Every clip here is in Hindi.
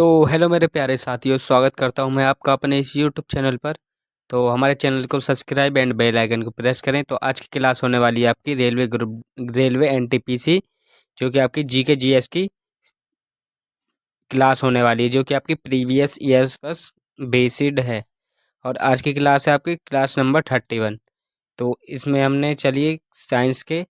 तो हेलो मेरे प्यारे साथियों, स्वागत करता हूं मैं आपका अपने इस यूट्यूब चैनल पर। तो हमारे चैनल को सब्सक्राइब एंड बेल आइकन को प्रेस करें। तो आज की क्लास होने वाली है आपकी रेलवे एनटीपीसी, जो कि आपकी जीके जीएस की क्लास होने वाली है, जो कि आपकी प्रीवियस ईयर्स पर बेस्ड है। और आज की क्लास है आपकी क्लास नंबर 31। तो इसमें हमने चलिए साइंस के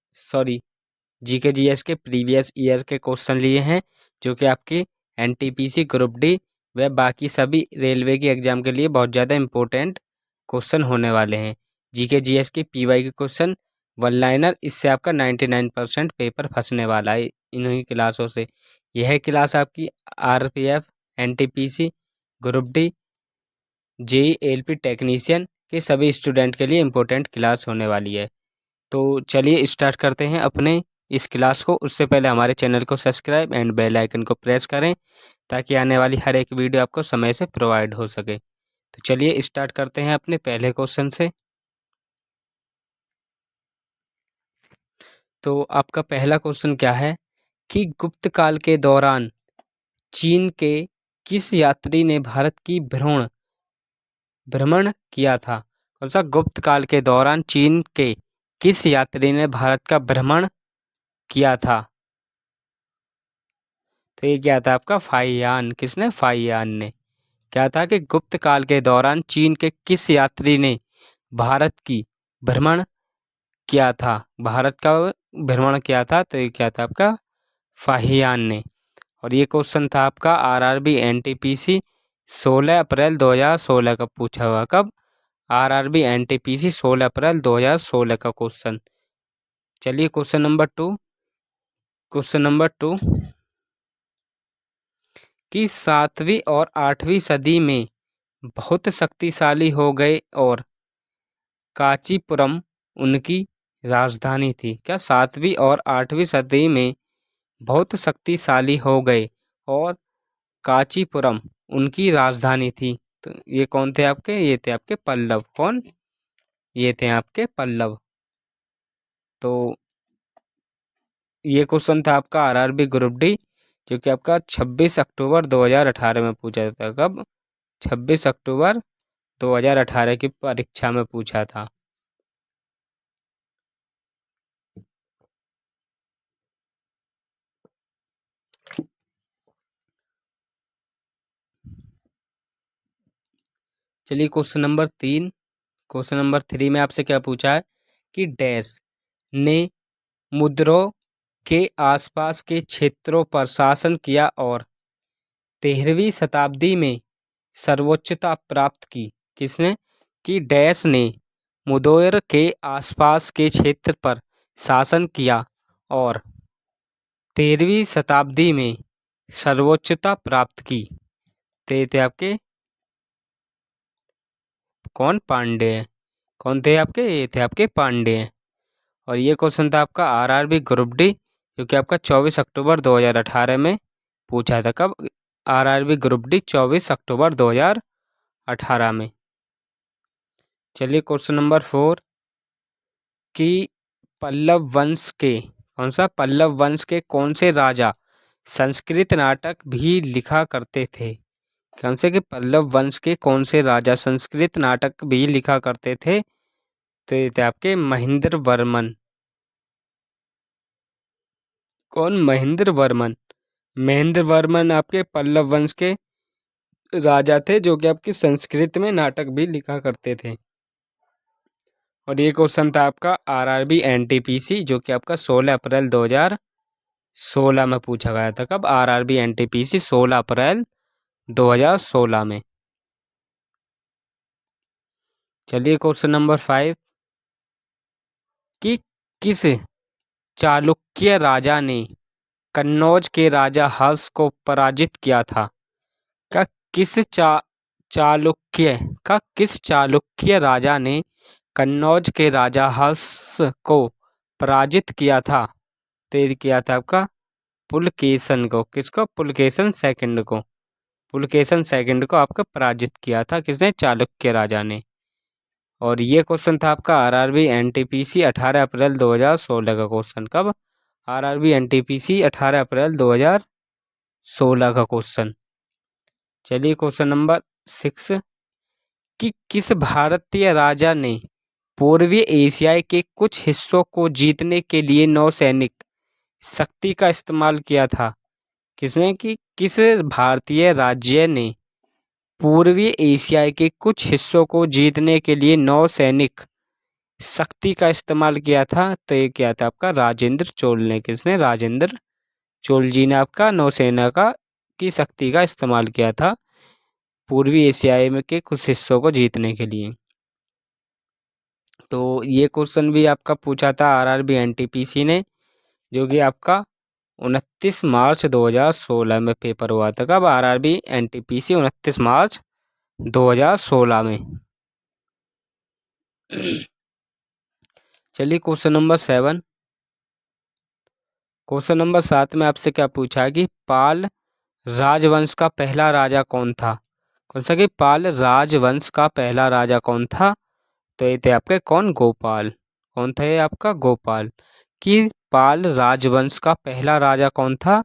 जीके जीएस के प्रीवियस ईयर के क्वेश्चन लिए हैं, जो कि आपकी एनटीपीसी ग्रुप डी व बाकी सभी रेलवे की एग्जाम के लिए बहुत ज़्यादा इंपॉर्टेंट क्वेश्चन होने वाले हैं। जीके जीएस की पीवाई के क्वेश्चन वन लाइनर, इससे आपका 99% पेपर फंसने वाला है इन्हीं क्लासों से। यह क्लास आपकी RPF, NTPC, group D, JE LP technician के सभी स्टूडेंट के लिए इम्पोर्टेंट क्लास होने वाली है। तो चलिए स्टार्ट करते हैं अपने इस क्लास को। उससे पहले हमारे चैनल को सब्सक्राइब एंड बेल आइकन को प्रेस करें, ताकि आने वाली हर एक वीडियो आपको समय से प्रोवाइड हो सके। तो चलिए स्टार्ट करते हैं अपने पहले क्वेश्चन से। तो आपका पहला क्वेश्चन क्या है कि गुप्त काल के दौरान चीन के किस यात्री ने भारत की भ्रमण किया था? कौन सा गुप्त काल के दौरान चीन के किस यात्री ने भारत का भ्रमण किया था? तो ये क्या था आपका फाहियान। किसने? फाहियान ने। क्या था कि गुप्त काल के दौरान चीन के किस यात्री ने भारत की भ्रमण किया था? भारत का भ्रमण किया था। तो ये क्या था आपका फाहियान ने। और ये क्वेश्चन था आपका आरआरबी एनटीपीसी 16 अप्रैल 2016 का पूछा हुआ। कब? आरआरबी एनटीपीसी 16 अप्रैल 2016 का क्वेश्चन। चलिए क्वेश्चन नंबर टू कि 7वीं और 8वीं सदी में बहुत शक्तिशाली हो गए और कांचीपुरम उनकी राजधानी थी। क्या 7वीं और 8वीं सदी में बहुत शक्तिशाली हो गए और कांचीपुरम उनकी राजधानी थी? तो ये कौन थे आपके? ये थे आपके पल्लव। कौन? ये थे आपके पल्लव। तो ये क्वेश्चन था आपका आरआरबी ग्रुप डी, जो कि आपका 26 अक्टूबर 2018 में पूछा था। कब? 26 अक्टूबर 2018 की परीक्षा में पूछा था। चलिए क्वेश्चन नंबर 3 में आपसे क्या पूछा है कि डैश ने मुद्रों के आसपास के क्षेत्रों पर शासन किया और 13वीं शताब्दी में सर्वोच्चता प्राप्त की? किसने? कि डैश ने मुदौर के आसपास के क्षेत्र पर शासन किया और 13वीं शताब्दी में सर्वोच्चता प्राप्त की। तो ये थे आपके कौन? पांड्य। कौन थे आपके? ये थे आपके पांड्य। और ये क्वेश्चन था आपका आरआरबी ग्रुप डी, जो कि आपका 24 अक्टूबर 2018 में पूछा था। कब? आरआरबी ग्रुप डी 24 अक्टूबर 2018 में। चलिए क्वेश्चन नंबर 4 कि पल्लव वंश के कौन से राजा संस्कृत नाटक भी लिखा करते थे? कौन से? कि पल्लव वंश के कौन से राजा संस्कृत नाटक भी लिखा करते थे? तो ये थे आपके महेंद्र वर्मन। कौन? महेंद्र वर्मन। महेंद्र वर्मन आपके पल्लव वंश के राजा थे, जो कि आपकी संस्कृत में नाटक भी लिखा करते थे। और ये क्वेश्चन था आपका आरआरबी एनटीपीसी, जो कि आपका 16 अप्रैल 2016 में पूछा गया था। कब? आरआरबी एनटीपीसी 16 अप्रैल 2016 में। चलिए क्वेश्चन नंबर 5 कि किस चालुक्य राजा ने कन्नौज के राजा हर्ष को पराजित किया था? का किस चालुक्य राजा ने कन्नौज के राजा हर्ष को पराजित किया था? तो ये किया था आपका पुलकेशन को। किसको? पुलकेशन सेकंड को। पुलकेशन सेकंड को आपका पराजित किया था। किसने? चालुक्य राजा ने। और ये क्वेश्चन था आपका आरआरबी एनटीपीसी 18 अप्रैल 2016 का क्वेश्चन। कब? आरआरबी एनटीपीसी 18 अप्रैल 2016 का क्वेश्चन। चलिए क्वेश्चन नंबर 6 कि किस भारतीय राजा ने पूर्वी एशिया के कुछ हिस्सों को जीतने के लिए नौसैनिक शक्ति का इस्तेमाल किया था? किसने? कि किस भारतीय राज्य ने पूर्वी एशिया के कुछ हिस्सों को जीतने के लिए नौसैनिक शक्ति का इस्तेमाल किया था? तो ये क्या था आपका? राजेंद्र चोल ने। किसने? राजेंद्र चोल जी ने आपका नौसेना का की शक्ति का इस्तेमाल किया था पूर्वी एशिया में के कुछ हिस्सों को जीतने के लिए। तो ये क्वेश्चन भी आपका पूछा था आरआरबी एनटीपीसी ने, जो कि आपका 29 मार्च 2016 में पेपर हुआ था। कब? आरआरबी एनटीपीसी 29 मार्च 2016 में। चलिए क्वेश्चन नंबर 7। क्वेश्चन नंबर 7 में आपसे क्या पूछा है कि पाल राजवंश का पहला राजा कौन था? कौन सा? कि पाल राजवंश का पहला राजा कौन था? तो ये थे आपके कौन? गोपाल। कौन था ये आपका? गोपाल। कि पाल राजवंश का पहला राजा कौन था?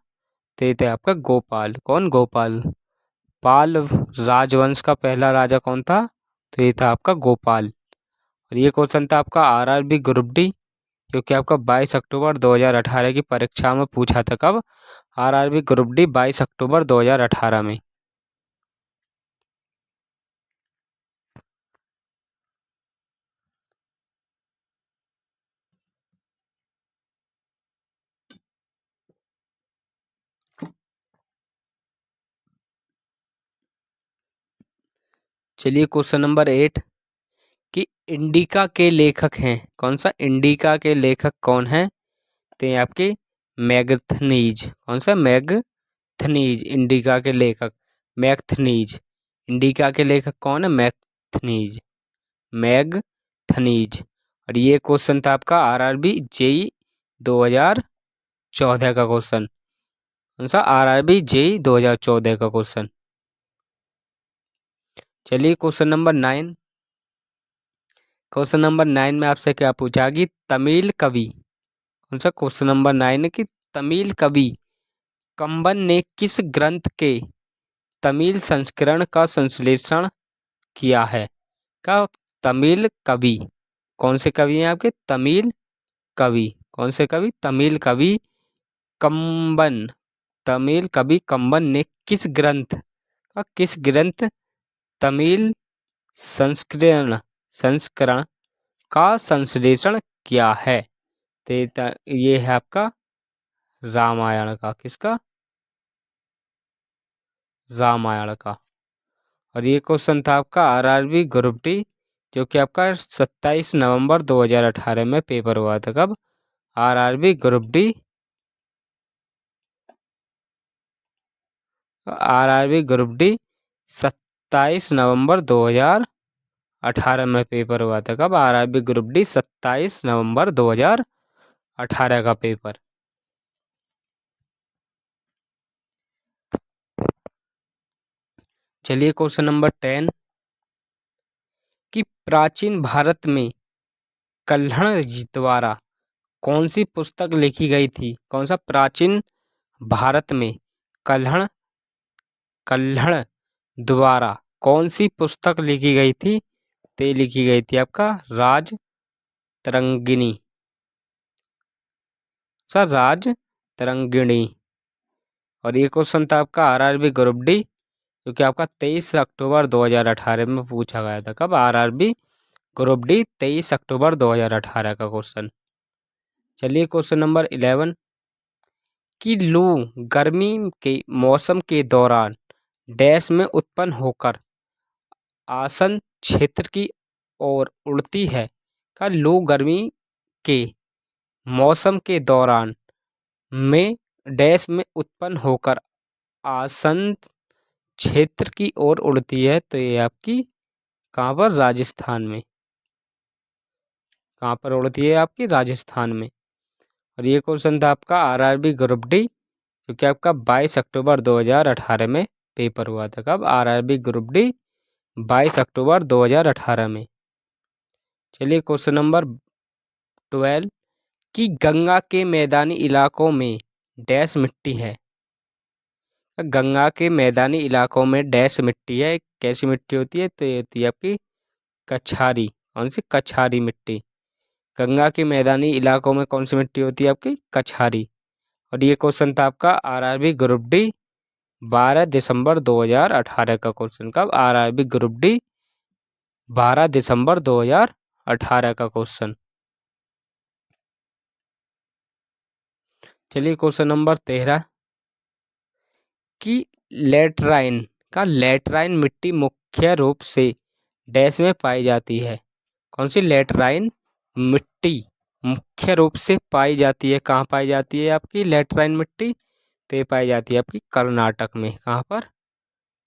तो ये थे आपका गोपाल। कौन? गोपाल। पाल राजवंश का पहला राजा कौन था? तो ये था आपका गोपाल। और ये क्वेश्चन था आपका आरआरबी ग्रुप डी, जो कि आपका 22 अक्टूबर 2018 की परीक्षा में पूछा था। कब? आरआरबी ग्रुप डी 22 अक्टूबर 2018 में। चलिए क्वेश्चन नंबर 8 कि इंडिका के लेखक हैं। कौन सा? इंडिका के लेखक कौन हैं? तो ये आपके मैगथनीज। कौन सा? मैगथनीज। इंडिका के लेखक मैगथनीज। इंडिका के लेखक कौन है? मैगथनीज। मैगथनीज। और ये क्वेश्चन था आपका आरआरबी जेई 2014 का क्वेश्चन। कौन सा? आरआरबी जेई 2014 का क्वेश्चन। चलिए क्वेश्चन नंबर 9। क्वेश्चन नंबर 9 में आपसे क्या पूछा कि तमिल कवि। कौन सा? क्वेश्चन नंबर 9 है कि तमिल कवि कंबन ने किस ग्रंथ के तमिल संस्करण का संश्लेषण किया है? का? तमिल कवि। कौन से कवि हैं आपके? तमिल कवि। कौन से कवि? तमिल कवि कंबन। तमिल कवि कंबन ने किस ग्रंथ का तमिल संस्करण संस्करण का संश्लेषण किया है? तो ये है आपका रामायण का। किसका? रामायण का। और ये क्वेश्चन था आपका आरआरबी ग्रुप डी, जो कि आपका 27 नवंबर 2018 में पेपर हुआ था। कब? आरआरबी ग्रुप डी 27 नवंबर 2018 में पेपर हुआ था। कब? आरआरबी ग्रुप डी 27 नवंबर 2018 का पेपर। चलिए क्वेश्चन नंबर 10 कि प्राचीन भारत में कल्हण द्वारा कौन सी पुस्तक लिखी गई थी? कौन सा? प्राचीन भारत में कल्हण कल्हण द्वारा कौन सी पुस्तक लिखी गई थी? ते लिखी गई थी आपका राज तरंगिणी। सर, राज तरंगिणी। और ये क्वेश्चन था आपका आरआरबी ग्रुप डी, जो कि आपका 23 अक्टूबर 2018 में पूछा गया था। कब? आरआरबी ग्रुप डी 23 अक्टूबर 2018 का क्वेश्चन। चलिए क्वेश्चन नंबर 11 कि लू गर्मी के मौसम के दौरान डैश में उत्पन्न होकर आसन क्षेत्र की ओर उड़ती है। का? लू गर्मी के मौसम के दौरान में डैश में उत्पन्न होकर आसन क्षेत्र की ओर उड़ती है। तो ये आपकी कहाँ पर? राजस्थान में। कहाँ पर उड़ती है? आपकी राजस्थान में। और ये क्वेश्चन था आपका आरआरबी ग्रुप डी, जो कि आपका 22 अक्टूबर 2018 में पेपर हुआ था। कब? आरआरबी ग्रुप डी 22 अक्टूबर 2018 में। चलिए क्वेश्चन नंबर 12 कि गंगा के मैदानी इलाकों में डैश मिट्टी है। गंगा के मैदानी इलाकों में डैश मिट्टी है, कैसी मिट्टी होती है? तो ये होती है आपकी कछारी। कौन सी? कछारी मिट्टी। गंगा के मैदानी इलाकों में कौन सी मिट्टी होती है? आपकी कछारी। और ये क्वेश्चन था आपका आरआरबी ग्रुप डी 12 दिसंबर 2018 का क्वेश्चन। कब? आरआरबी ग्रुप डी 12 दिसंबर 2018 का क्वेश्चन। चलिए क्वेश्चन नंबर 13 कि लैटराइन मिट्टी मुख्य रूप से डैश में पाई जाती है। कौन सी? लैटराइन मिट्टी मुख्य रूप से पाई जाती है। कहाँ पाई जाती है आपकी लैटराइन मिट्टी? तो ये पाई जाती है आपकी कर्नाटक में। कहाँ पर?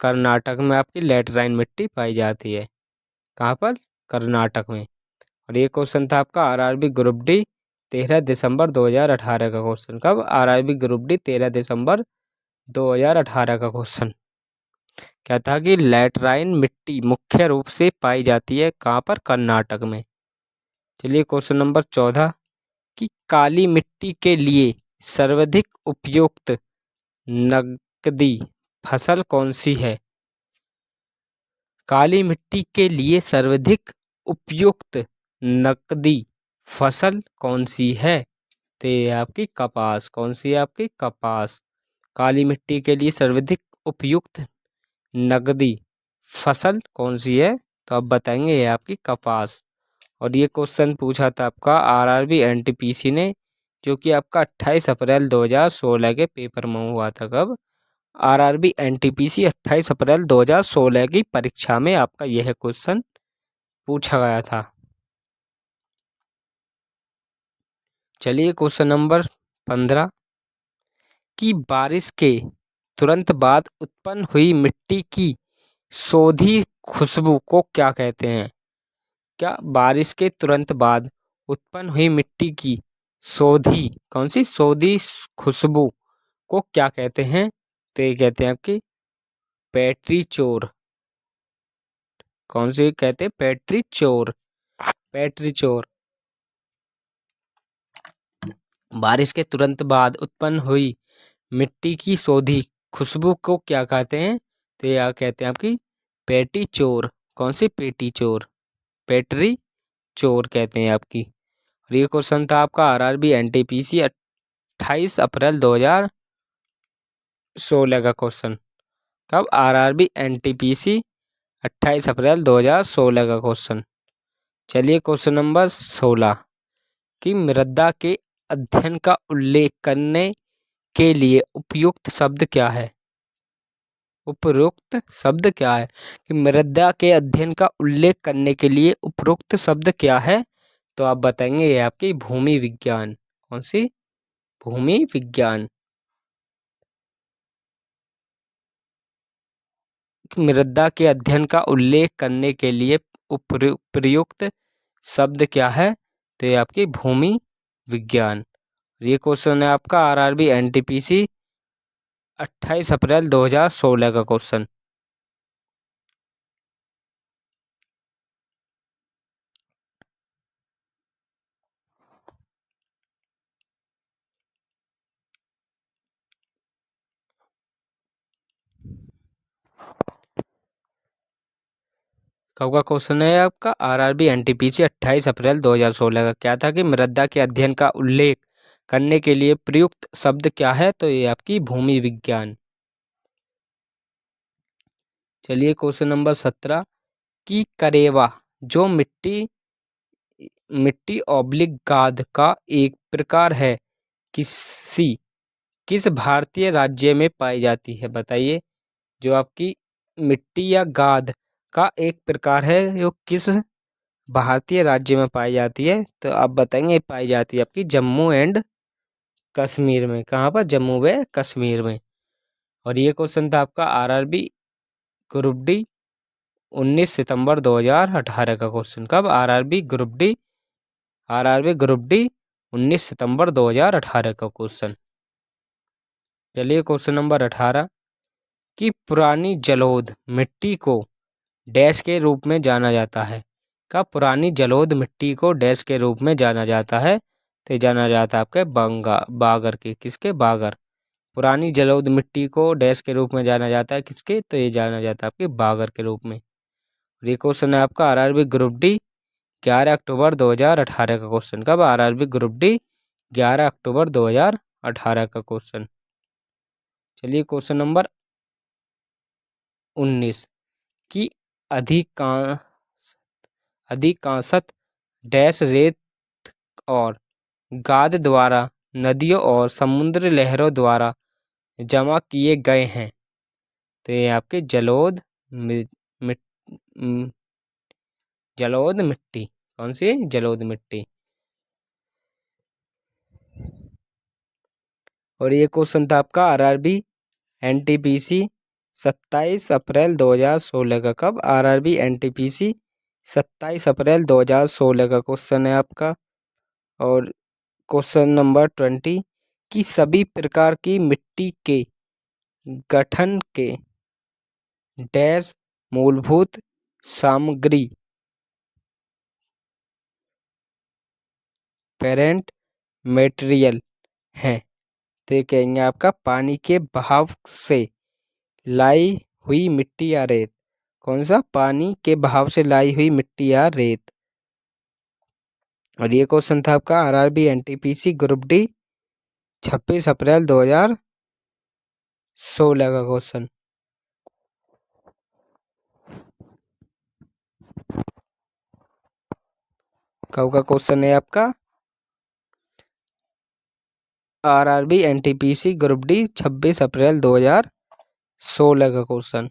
कर्नाटक में आपकी लैटराइन मिट्टी पाई जाती है। कहाँ पर? कर्नाटक में। और ये क्वेश्चन था आपका आरआरबी ग्रुप डी 13 दिसंबर 2018 का क्वेश्चन। कब? आरआरबी ग्रुप डी 13 दिसंबर 2018 का क्वेश्चन। क्या था कि लैटराइन मिट्टी मुख्य रूप से पाई जाती है कहाँ पर? कर्नाटक में। चलिए क्वेश्चन नंबर 14 कि काली मिट्टी के लिए सर्वाधिक उपयुक्त नकदी फसल कौन सी है? काली मिट्टी के लिए सर्वाधिक उपयुक्त नकदी फसल कौन सी है? तो ये आपकी कपास। कौन सी है आपकी? कपास। काली मिट्टी के लिए सर्वाधिक उपयुक्त नकदी फसल कौन सी है? तो आप बताएंगे ये आपकी कपास। और ये क्वेश्चन पूछा था आपका आरआरबी एनटीपीसी ने, जो कि आपका 28 अप्रैल 2016 के पेपर में हुआ था। कब? आरआरबी एनटीपीसी 28 अप्रैल 2016 की परीक्षा में आपका यह क्वेश्चन पूछा गया था। चलिए क्वेश्चन नंबर 15 कि बारिश के तुरंत बाद उत्पन्न हुई मिट्टी की सोधी खुशबू को क्या कहते हैं? क्या? बारिश के तुरंत बाद उत्पन्न हुई मिट्टी की सोधी, कौन सी? सोधी खुशबू को क्या कहते हैं? तो ये कहते हैं आपकी पैट्री चोर। कौन सी कहते हैं? पैट्री चोर। पैट्री चोर। बारिश के तुरंत बाद उत्पन्न हुई मिट्टी की सोधी खुशबू को क्या कहते हैं? तो यह कहते हैं आपकी पैटी चोर। कौन सी? पेटी चोर। पैट्री चोर कहते हैं आपकी। और ये क्वेश्चन था आपका आरआरबी एनटीपीसी 28 अप्रैल 2016 का क्वेश्चन। कब? आरआरबी एनटीपीसी 28 अप्रैल 2016 का क्वेश्चन। चलिए क्वेश्चन नंबर 16 कि मृदा के अध्ययन का उल्लेख करने के लिए उपयुक्त शब्द क्या है? उपयुक्त शब्द क्या है? कि मृदा के अध्ययन का उल्लेख करने के लिए उपयुक्त शब्द क्या है? तो आप बताएंगे ये आपकी भूमि विज्ञान। कौन सी? भूमि विज्ञान। मृदा के अध्ययन का उल्लेख करने के लिए प्रयुक्त शब्द क्या है? तो ये आपकी भूमि विज्ञान। ये क्वेश्चन है आपका आरआरबी एनटीपीसी 28 अप्रैल 2016 का क्वेश्चन। कब का क्वेश्चन है आपका? आरआरबी एनटीपीसी 28 अप्रैल 2016 का। क्या था कि मृदा के अध्ययन का उल्लेख करने के लिए प्रयुक्त शब्द क्या है? तो ये आपकी भूमि विज्ञान। चलिए क्वेश्चन नंबर 17 कि करेवा जो मिट्टी ऑब्लिक गाद का एक प्रकार है किस भारतीय राज्य में पाई जाती है? बताइए। जो आपकी मिट्टी या गाद का एक प्रकार है, जो किस भारतीय राज्य में पाई जाती है? तो आप बताएंगे पाई जाती है आपकी जम्मू एंड कश्मीर में। कहाँ पर? जम्मू व कश्मीर में। और ये क्वेश्चन था आपका आरआरबी ग्रुप डी 19 सितंबर 2018 का क्वेश्चन। कब? आरआरबी ग्रुप डी 19 सितंबर 2018 का क्वेश्चन। चलिए क्वेश्चन नंबर 18 कि पुरानी जलोढ़ मिट्टी को डैश के रूप में जाना जाता है। का? पुरानी जलोढ़ मिट्टी को डैश के रूप में जाना जाता है? तो जाना जाता है आपके बागर के। किसके? बागर। पुरानी जलोढ़ मिट्टी को डैश के रूप में जाना जाता है, किसके? तो ये जाना जाता है आपके बागर के रूप में। और ये क्वेश्चन है आपका आरआरबी ग्रुप डी 11 अक्टूबर 2018 का क्वेश्चन। कब? आरआरबी ग्रुप डी 11 अक्टूबर 2018 का क्वेश्चन। चलिए क्वेश्चन नंबर 19 की अधिकांशत डैश रेत और गाद द्वारा नदियों और समुद्र लहरों द्वारा जमा किए गए हैं। तो ये आपके जलोढ़ मिट्टी। कौन सी? जलोढ़ मिट्टी। और ये क्वेश्चन था आपका आरआरबी एनटीपीसी 27 अप्रैल 2016 का। कब? आरआरबी एनटीपीसी 27 अप्रैल 2016 का क्वेश्चन है आपका। और क्वेश्चन नंबर 20 कि सभी प्रकार की मिट्टी के गठन के डैश मूलभूत सामग्री पेरेंट मटेरियल हैं। तो ये कहेंगे आपका पानी के बहाव से लाई हुई मिट्टी या रेत। कौन सा? पानी के बहाव से लाई हुई मिट्टी या रेत। और ये क्वेश्चन था आपका आरआरबी एनटीपीसी ग्रुप डी 26 अप्रैल 2016 का क्वेश्चन। कब का क्वेश्चन है आपका? आरआरबी एनटीपीसी ग्रुप डी 26 अप्रैल 2016 का क्वेश्चन।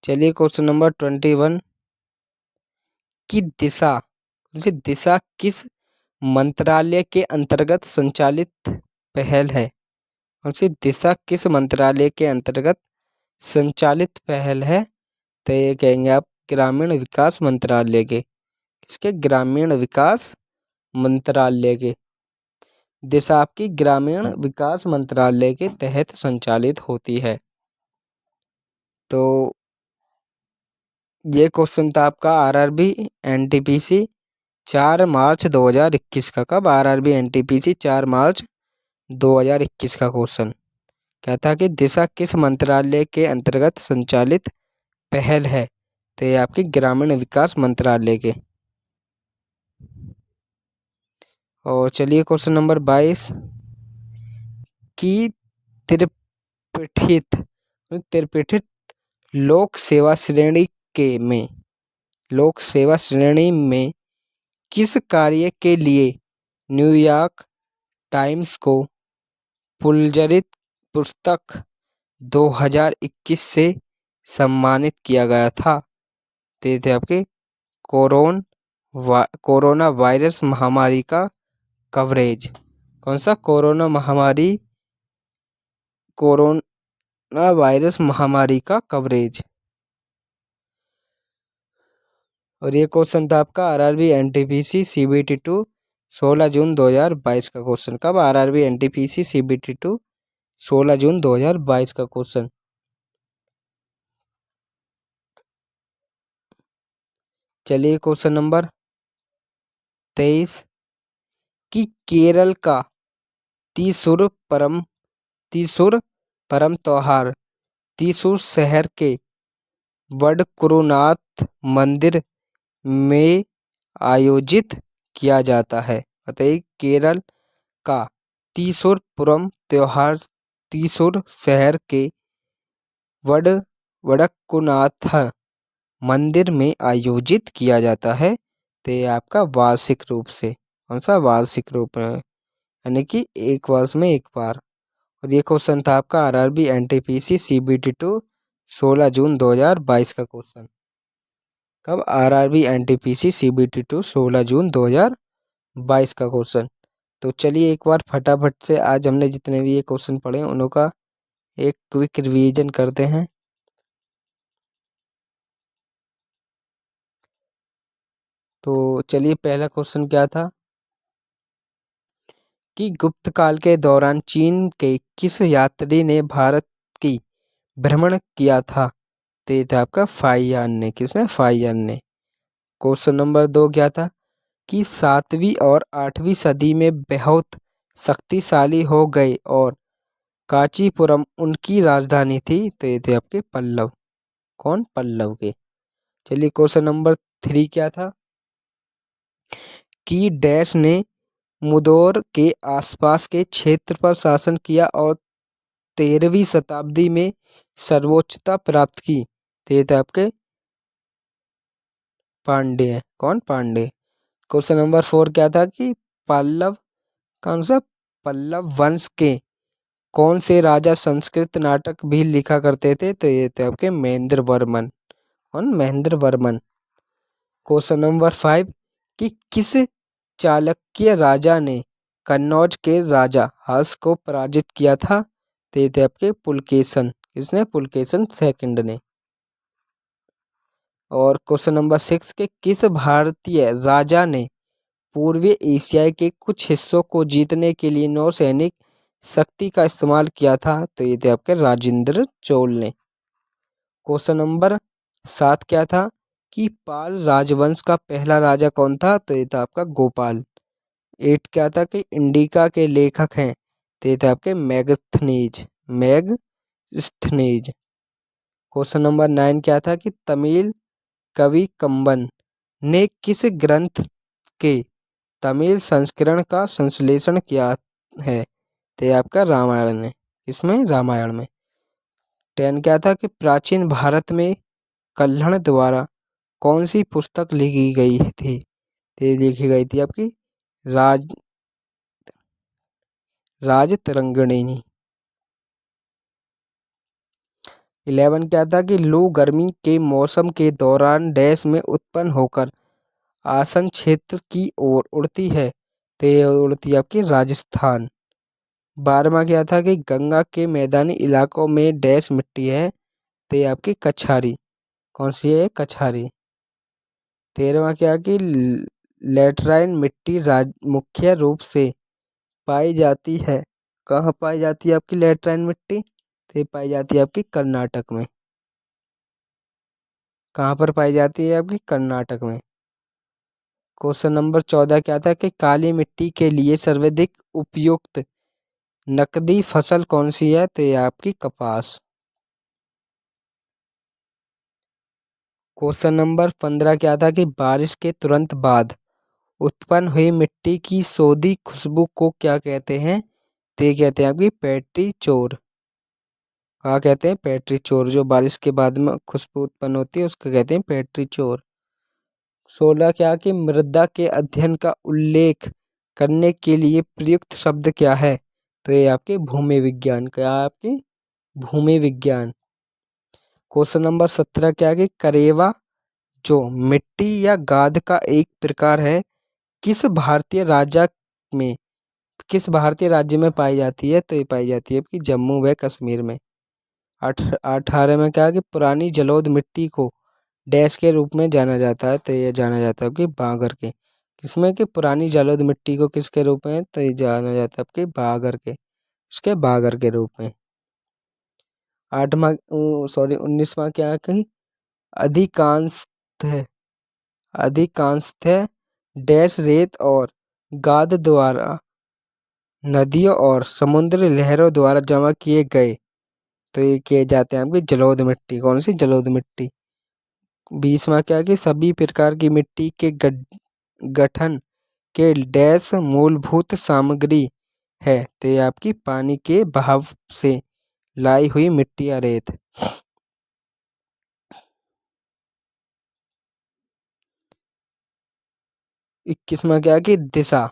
चलिए क्वेश्चन नंबर 21 की दिशा किस मंत्रालय के अंतर्गत संचालित पहल है? कौन सी दिशा किस मंत्रालय के अंतर्गत संचालित पहल है? तो ये कहेंगे आप ग्रामीण विकास मंत्रालय के। किसके? ग्रामीण विकास मंत्रालय के। दिशा आपकी ग्रामीण विकास मंत्रालय के तहत संचालित होती है। तो ये क्वेश्चन था आपका आरआरबी एनटीपीसी 4 मार्च 2021 का। कब? आरआरबी एनटीपीसी 4 मार्च 2021 का क्वेश्चन। क्या था कि दिशा किस मंत्रालय के अंतर्गत संचालित पहल है? तो ये आपकी ग्रामीण विकास मंत्रालय के। और चलिए क्वेश्चन नंबर 22 की त्रिपिठित लोक सेवा श्रेणी में किस कार्य के लिए न्यूयॉर्क टाइम्स को पुलित्जर पुस्तक 2021 से सम्मानित किया गया था? ते थे आपके कोरोना वायरस महामारी का कवरेज। कौन सा? कोरोना वायरस महामारी का कवरेज। और ये क्वेश्चन था आपका आरआरबी एनटीपीसी सीबीटी 2 16 जून 2022 का क्वेश्चन। कब? आरआरबी एनटीपीसी सीबीटी 2 16 जून 2022 का क्वेश्चन। चलिए क्वेश्चन नंबर 23 कि केरल का त्रिशूर परम त्योहार त्रिशूर शहर के वडकुरुनाथ मंदिर में आयोजित किया जाता है। बताइए केरल का त्रिशूरपुरम त्योहार त्रिशूर शहर के वडकुरुनाथ मंदिर में आयोजित किया जाता है। तो ये आपका वार्षिक रूप से। कौन सा? वार्षिक रूप में, यानी कि एक वर्ष में एक बार। और ये क्वेश्चन था आपका आरआरबी एनटीपीसी सीबीटी 2 16 जून 2022 का क्वेश्चन। कब? आरआरबी एनटीपीसी सीबीटी 2 16 जून 2022 का क्वेश्चन। तो चलिए एक बार फटाफट से आज हमने जितने भी ये क्वेश्चन पढ़े उनों का एक क्विक रिवीजन करते हैं। तो चलिए पहला क्वेश्चन क्या था कि गुप्त काल के दौरान चीन के किस यात्री ने भारत की भ्रमण किया था? तो ये था आपका फाहियान ने। किसने? फाहियान ने। क्वेश्चन नंबर 2 क्या था कि 7वीं और 8वीं सदी में बहुत शक्तिशाली हो गए और कांचीपुरम उनकी राजधानी थी, तो ये थे आपके पल्लव। कौन? पल्लव के। चलिए क्वेश्चन नंबर 3 क्या था कि डैश ने मुदौर के आसपास के क्षेत्र पर शासन किया और 13वीं शताब्दी में सर्वोच्चता प्राप्त की, तो ये थे आपके पांड्य। कौन? पांड्य। क्वेश्चन नंबर 4 क्या था कि पल्लव कौन सा पल्लव वंश के कौन से राजा संस्कृत नाटक भी लिखा करते थे, तो ये थे आपके महेंद्र वर्मन। कौन? महेंद्र वर्मन। क्वेश्चन नंबर 5 कि किस चाणक्य राजा ने कन्नौज के राजा हर्ष को पराजित किया था, तो ये थे आपके पुलकेशन। किसने? पुलकेशन सेकंड ने। और क्वेश्चन नंबर 6 के किस भारतीय राजा ने पूर्वी एशिया के कुछ हिस्सों को जीतने के लिए नौसैनिक शक्ति का इस्तेमाल किया था, तो ये थे आपके राजेंद्र चोल ने। क्वेश्चन नंबर 7 क्या था कि पाल राजवंश का पहला राजा कौन था, तो ये था आपका गोपाल। 8 क्या था कि इंडिका के लेखक हैं, तो ये थे आपके मैगस्थनीज। मैगस्थनीज। क्वेश्चन नंबर 9 क्या था कि तमिल कवि कंबन ने किस ग्रंथ के तमिल संस्करण का संश्लेषण किया है, तो ये आपका रामायण ने। इसमें रामायण में। 10 क्या था कि प्राचीन भारत में कल्हण द्वारा कौन सी पुस्तक लिखी गई थी, तो ये लिखी गई थी आपकी राज राजतरंगिणी। 11 क्या था कि लू गर्मी के मौसम के दौरान डैश में उत्पन्न होकर आसन क्षेत्र की ओर उड़ती है, तो ये उड़ती है आपकी राजस्थान। 12वां क्या था कि गंगा के मैदानी इलाकों में डैश मिट्टी है, तो ये आपकी कछारी। कौन सी है? कछारी। 13वां क्या कि लेटराइन मिट्टी मुख्य रूप से पाई जाती है, कहाँ पाई जाती है आपकी लेटराइन मिट्टी, तो ये पाई जाती है आपकी कर्नाटक में। कहाँ पर पाई जाती है? आपकी कर्नाटक में। क्वेश्चन नंबर 14 क्या था कि काली मिट्टी के लिए सर्वाधिक उपयुक्त नकदी फसल कौन सी है, तो ये आपकी कपास। क्वेश्चन नंबर 15 क्या था कि बारिश के तुरंत बाद उत्पन्न हुई मिट्टी की सोंधी खुशबू को क्या कहते हैं, तो ये कहते हैं आपकी पैट्री चोर। कहा कहते हैं? पैट्री चोर। जो बारिश के बाद में खुशबू उत्पन्न होती है उसको कहते हैं पैट्री चोर। 16 क्या कि मृदा के अध्ययन का उल्लेख करने के लिए प्रयुक्त शब्द क्या है, तो ये आपके भूमि विज्ञान। क्या है? आपकी भूमि विज्ञान। क्वेश्चन नंबर 17 क्या है कि करेवा जो मिट्टी या गाद का एक प्रकार है, किस भारतीय राज्य में किस भारतीय राज्य में पाई जाती है, तो ये पाई जाती है आपकी जम्मू व कश्मीर में। 18 में क्या है कि पुरानी जलोढ़ मिट्टी को डैश के रूप में जाना जाता है, तो ये जाना जाता है आपकी बागर के। किसमें? कि पुरानी जलोढ़ मिट्टी को किसके रूप में, तो ये जाना जाता है आपके बागर के। इसके बागर के रूप में। 19वां क्या है कि अधिकांशतः अधिकांशतः डैश रेत और गाद द्वारा नदियों और समुद्री लहरों द्वारा जमा किए गए, तो ये किए जाते हैं आपकी जलोढ़ मिट्टी। कौन सी? जलोढ़ मिट्टी। 20वां क्या है कि सभी प्रकार की मिट्टी के गठन के डैश मूलभूत सामग्री है, तो ये आपकी पानी के बहाव से लाई हुई मिट्टी या रेत। 21वां क्या है कि दिशा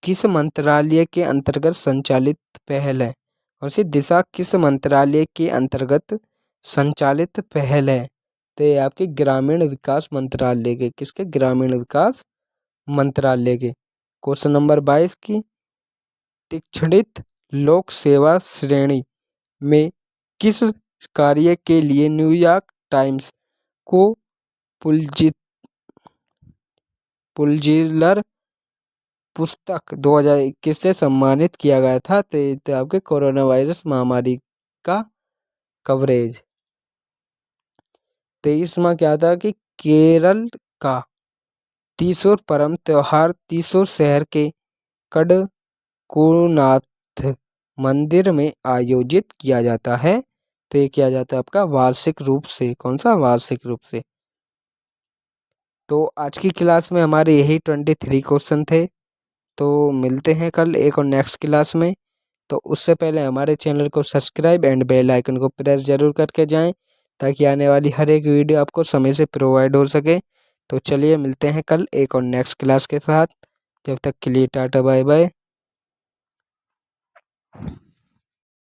किस मंत्रालय के अंतर्गत संचालित पहल है? कौन सी? दिशा किस मंत्रालय के अंतर्गत संचालित पहल है, तो ये आपके ग्रामीण विकास मंत्रालय के। किसके? ग्रामीण विकास मंत्रालय के। क्वेश्चन नंबर 22 की तीक्ष्णित लोक सेवा श्रेणी में किस कार्य के लिए न्यूयॉर्क टाइम्स को पुलित्जर पुस्तक 2021 से सम्मानित किया गया था, तो ये थे आपके कोरोना वायरस महामारी का कवरेज। 23वां क्या था कि केरल का त्रिशूर परम त्योहार त्रिशूर शहर के कडकुनाथ मंदिर में आयोजित किया जाता है। तो ये किया जाता है आपका वार्षिक रूप से। कौन सा? वार्षिक रूप से। तो आज की क्लास में हमारे यही 23 क्वेश्चन थे। तो मिलते हैं कल एक और नेक्स्ट क्लास में। तो उससे पहले हमारे चैनल को सब्सक्राइब एंड बेल आइकन को प्रेस जरूर करके जाएं, ताकि आने वाली हर एक वीडियो आपको समय से प्रोवाइड हो सके। तो चलिए मिलते हैं कल एक और नेक्स्ट क्लास के साथ। जब तक के लिए टाटा बाय बाय।